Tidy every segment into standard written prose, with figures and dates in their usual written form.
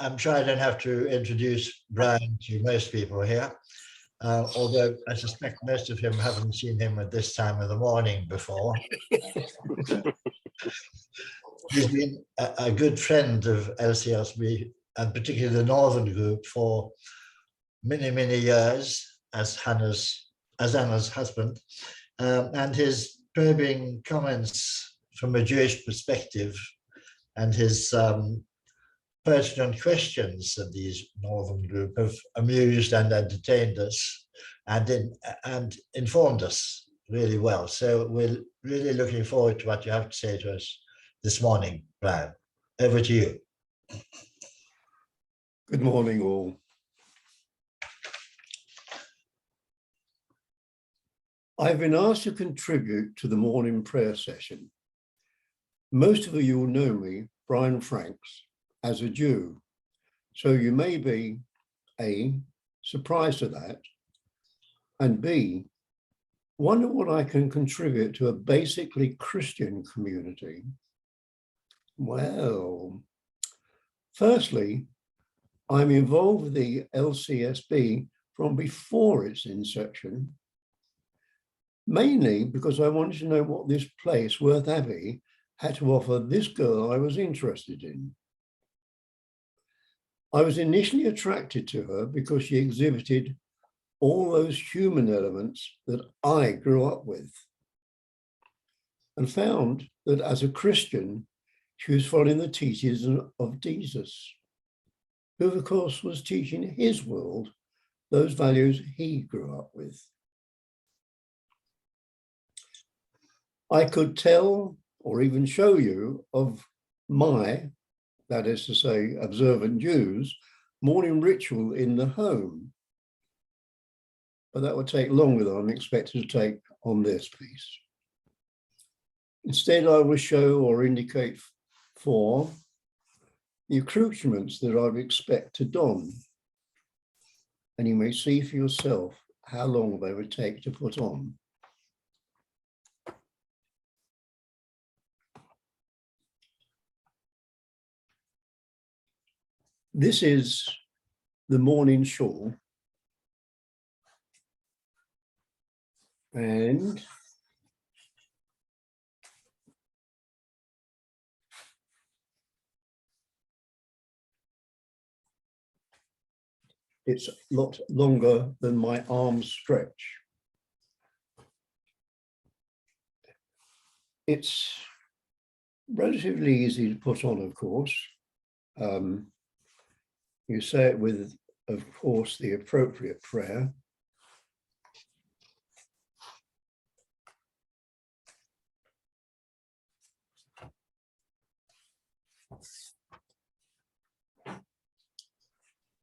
I'm sure I don't have to introduce Brian to most people here, although I suspect most of them haven't seen him at this time of the morning before. He's been a good friend of LCSB, and particularly the Northern Group, for many, many years as Anna's husband. And his probing comments from a Jewish perspective and his pertinent questions of these Northern Group have amused and entertained us and informed us really well. So we're really looking forward to what you have to say to us this morning, Brian. Over to you. Good morning, all. I've been asked to contribute to the morning prayer session. Most of you will know me, Brian Franks, as a Jew, so you may be A, surprised at that, and B, wonder what I can contribute to a basically Christian community. Well, firstly, I'm involved with the LCSB from before its inception, mainly because I wanted to know what this place, Worth Abbey, had to offer this girl I was interested in. I was initially attracted to her because she exhibited all those human elements that I grew up with, and found that as a Christian, she was following the teachings of Jesus, who of course was teaching his world those values he grew up with. I could tell or even show you of my, that is to say, observant Jews, morning ritual in the home. But that would take longer than I'm expected to take on this piece. Instead, I will show or indicate for the accoutrements that I would expect to don. And you may see for yourself how long they would take to put on. This is the morning shawl, and it's a lot longer than my arms stretch. It's relatively easy to put on, of course. You say it with, of course, the appropriate prayer.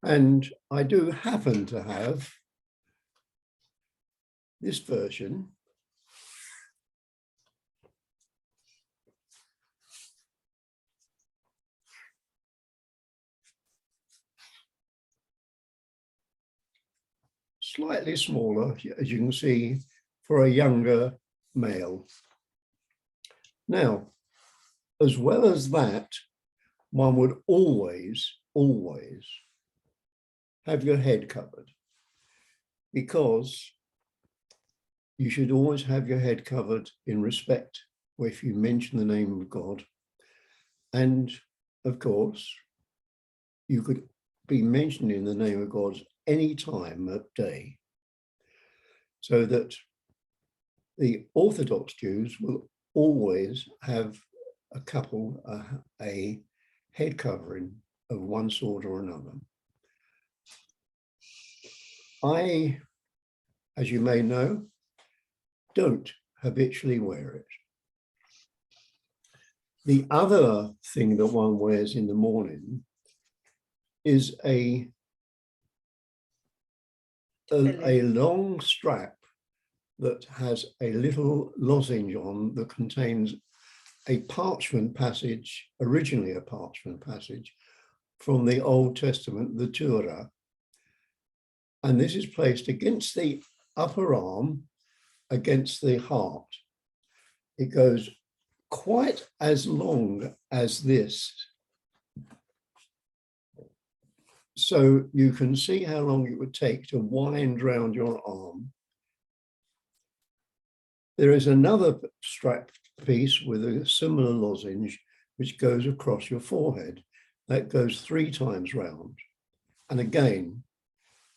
And I do happen to have this version. Slightly smaller, as you can see, for a younger male. Now, as well as that, one would always have your head covered, because you should always have your head covered in respect, or if you mention the name of God. And of course, you could be mentioning the name of God any time of day, so that the Orthodox Jews will always have a head covering of one sort or another. I, as you may know, don't habitually wear it. The other thing that one wears in the morning is a long strap that has a little lozenge on that contains a parchment passage, originally a parchment passage from the Old Testament, the Torah. And this is placed against the upper arm, against the heart. It goes quite as long as this. So you can see how long it would take to wind round your arm. There is another strap piece with a similar lozenge which goes across your forehead. That goes 3 times round. And again,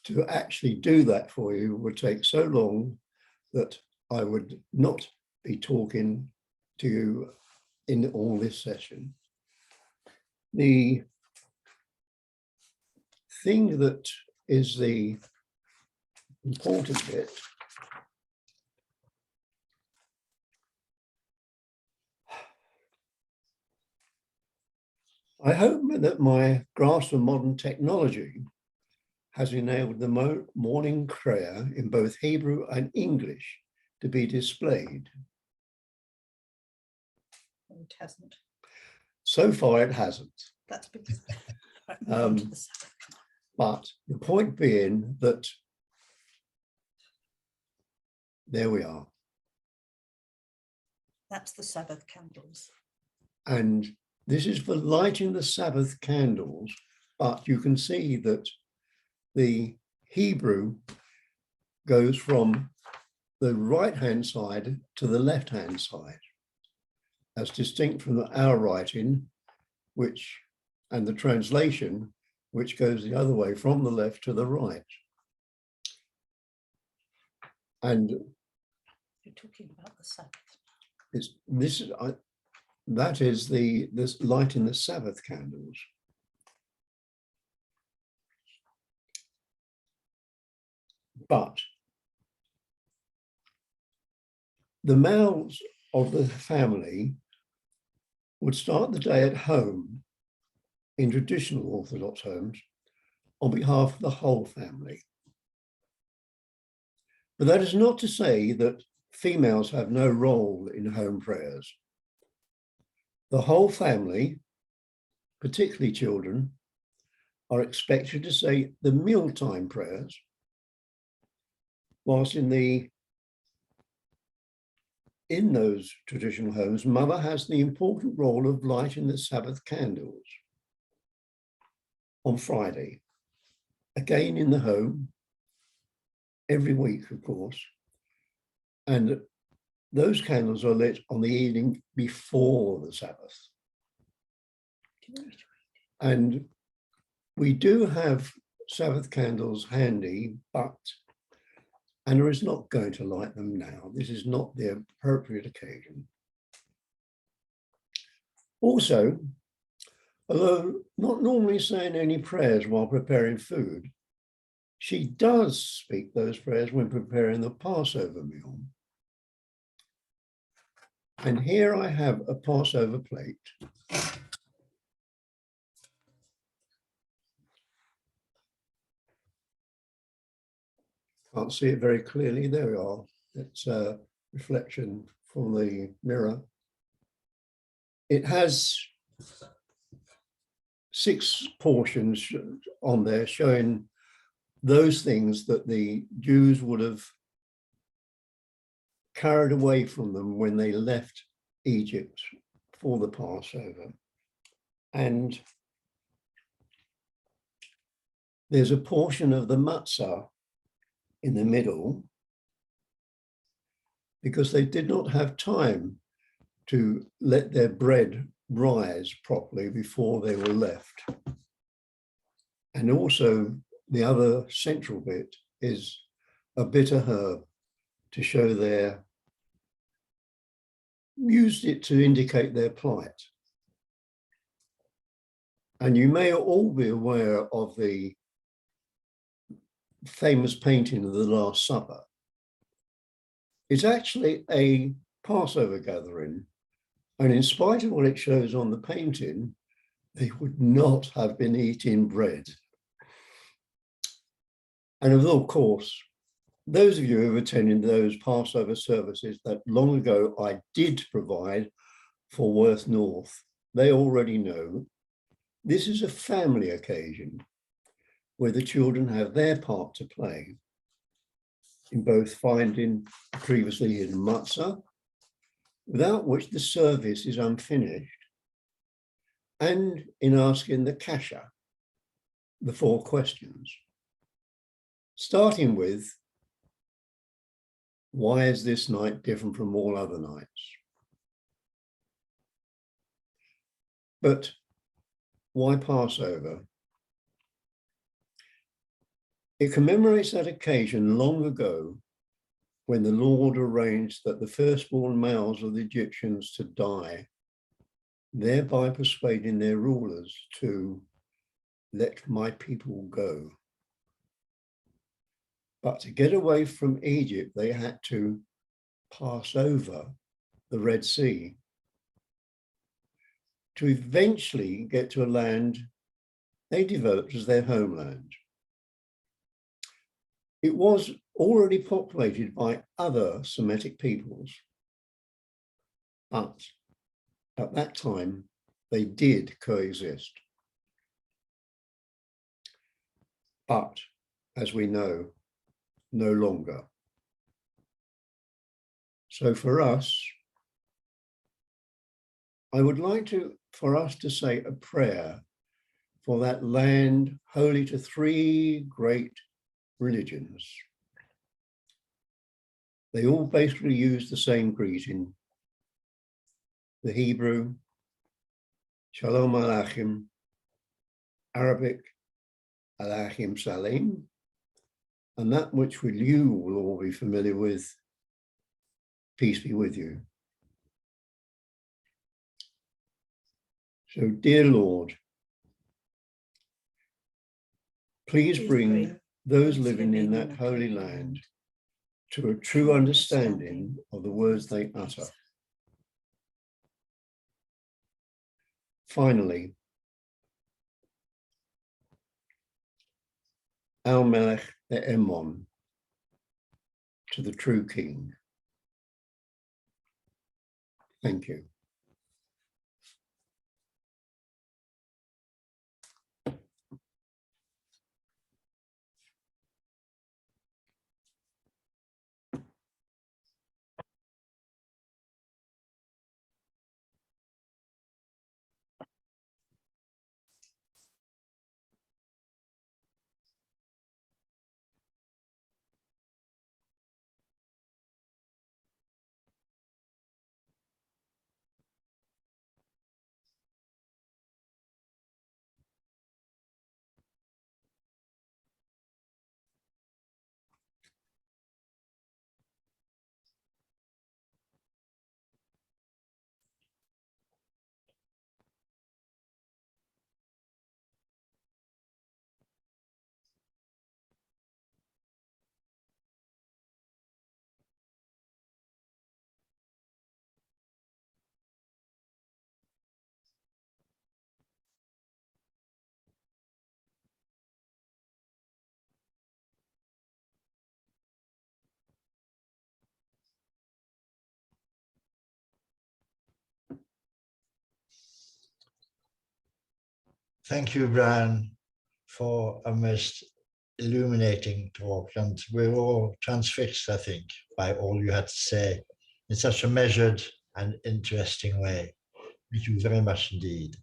to actually do that for you would take so long that I would not be talking to you in all this session. The thing that is the important bit I hope that my grasp of modern technology has enabled the morning prayer in both Hebrew and English to be displayed. It hasn't. So far, it hasn't. That's because But the point being that there we are. that's the Sabbath candles. And this is for lighting the Sabbath candles, but you can see that the Hebrew goes from the right-hand side to the left-hand side, as distinct from our writing, and the translation, which goes the other way from the left to the right. And You're talking about the Sabbath. That is this lighting the Sabbath candles. But the males of the family would start the day at home in traditional Orthodox homes on behalf of the whole family. But that is not to say that females have no role in home prayers. The whole family, particularly children, are expected to say the mealtime prayers, whilst in those traditional homes, mother has the important role of lighting the Sabbath candles on Friday, again in the home, every week, of course. And those candles are lit on the evening before the Sabbath. And we do have Sabbath candles handy, but Anna is not going to light them now. This is not the appropriate occasion. Also, although not normally saying any prayers while preparing food, she does speak those prayers when preparing the Passover meal. And here I have a Passover plate. Can't see it very clearly. There we are. It's a reflection from the mirror. It has 6 portions on there showing those things that the Jews would have carried away from them when they left Egypt for the Passover. And there's a portion of the matzah in the middle because they did not have time to let their bread rise properly before they were left. And also the other central bit is a bitter herb to show used it to indicate their plight. And you may all be aware of the famous painting of the Last Supper. It's actually a Passover gathering. And in spite of what it shows on the painting, they would not have been eating bread. And of course, those of you who have attended those Passover services that long ago I did provide for Worth North, they already know this is a family occasion where the children have their part to play in both finding previously hidden matzah, without which the service is unfinished, and in asking the kasha, the 4 questions, starting with, why is this night different from all other nights? But why Passover? It commemorates that occasion long ago when the Lord arranged that the firstborn males of the Egyptians to die, thereby persuading their rulers to let my people go. But to get away from Egypt, they had to pass over the Red Sea to eventually get to a land they developed as their homeland. It was already populated by other Semitic peoples, but at that time they did coexist. But as we know, no longer. So for us, I would like for us to say a prayer for that land holy to 3 great religions. They all basically use the same greeting. The Hebrew, Shalom Aleichem, Arabic, Aleichem Salam, and that which you will all be familiar with, peace be with you. So, dear Lord, please bring those living in that holy land to a true understanding of the words they utter. Finally, Al Melech E'emon, to the true King. Thank you. Thank you, Brian, for a most illuminating talk, and we're all transfixed, I think, by all you had to say in such a measured and interesting way. Thank you very much indeed.